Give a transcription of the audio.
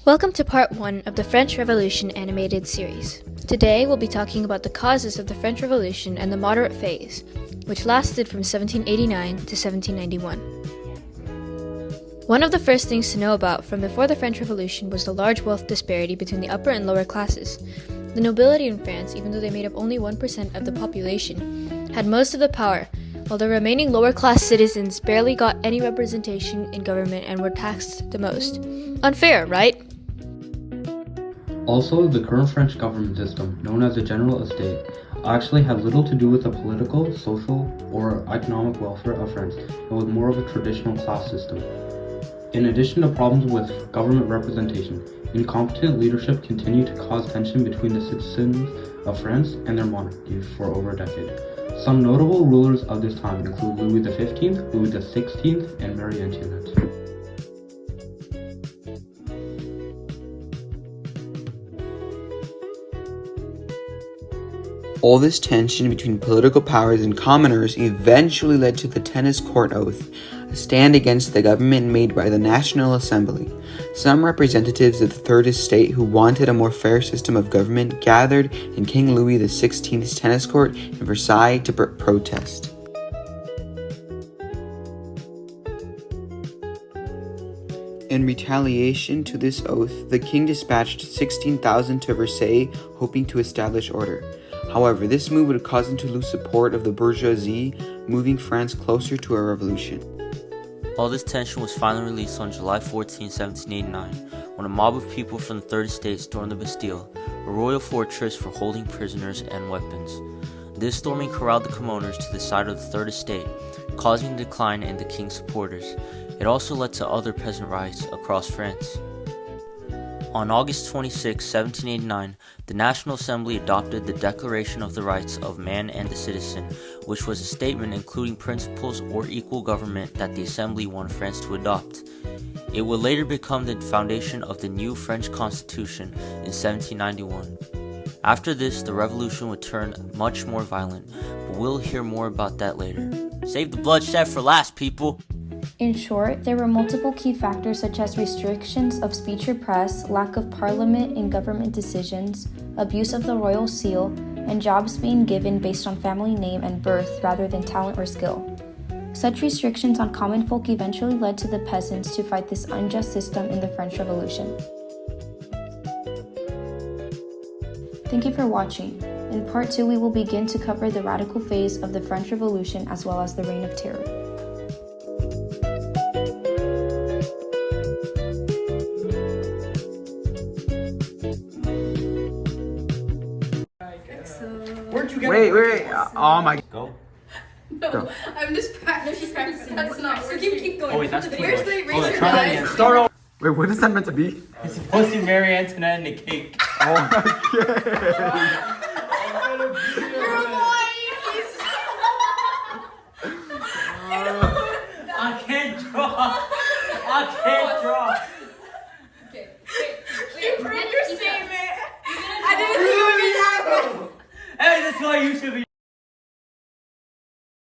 Welcome to part 1 of the French Revolution animated series. Today we'll be talking about the causes of the French Revolution and the moderate phase, which lasted from 1789 to 1791. One of the first things to know about from before the French Revolution was the large wealth disparity between the upper and lower classes. The nobility in France, even though they made up only 1% of the population, had most of the power, while the remaining lower class citizens barely got any representation in government and were taxed the most. Unfair, right? Also, the current French government system, known as the General Estate, actually had little to do with the political, social, or economic welfare of France, and was more of a traditional class system. In addition to problems with government representation, incompetent leadership continued to cause tension between the citizens of France and their monarchy for over a decade. Some notable rulers of this time include Louis XV, Louis XVI, and Marie Antoinette. All this tension between political powers and commoners eventually led to the Tennis Court Oath, a stand against the government made by the National Assembly. Some representatives of the Third Estate who wanted a more fair system of government gathered in King Louis XVI's tennis court in Versailles to protest. In retaliation to this oath, the king dispatched 16,000 to Versailles, hoping to establish order. However, this move would cause him to lose support of the bourgeoisie, moving France closer to a revolution. All this tension was finally released on July 14, 1789, when a mob of people from the Third Estate stormed the Bastille, a royal fortress for holding prisoners and weapons. This storming corralled the commoners to the side of the Third Estate, causing a decline in the king's supporters. It also led to other peasant riots across France. On August 26, 1789, the National Assembly adopted the Declaration of the Rights of Man and the Citizen, which was a statement including principles or equal government that the Assembly wanted France to adopt. It would later become the foundation of the new French Constitution in 1791. After this, the revolution would turn much more violent, but we'll hear more about that later. Save the bloodshed for last, people! In short, there were multiple key factors such as restrictions of speech or press, lack of parliament in government decisions, abuse of the royal seal, and jobs being given based on family name and birth rather than talent or skill. Such restrictions on common folk eventually led to the peasants to fight this unjust system in the French Revolution. Thank you for watching. In part 2, we will begin to cover the radical phase of the French Revolution as well as the Reign of Terror. Wait. Oh my. Go. No, Go. I'm just practicing. That's not. Keep going. Oh, wait, that's too Where's much. the Oh, eraser, try that guys? again. Start over. Wait, what is that meant to be? It's supposed to be Marie Antoinette and a cake. Oh, okay. You're a boy. I can't draw. Okay. Wait. Prove your statement. I didn't think it would be that good. Hey, that's why you should be.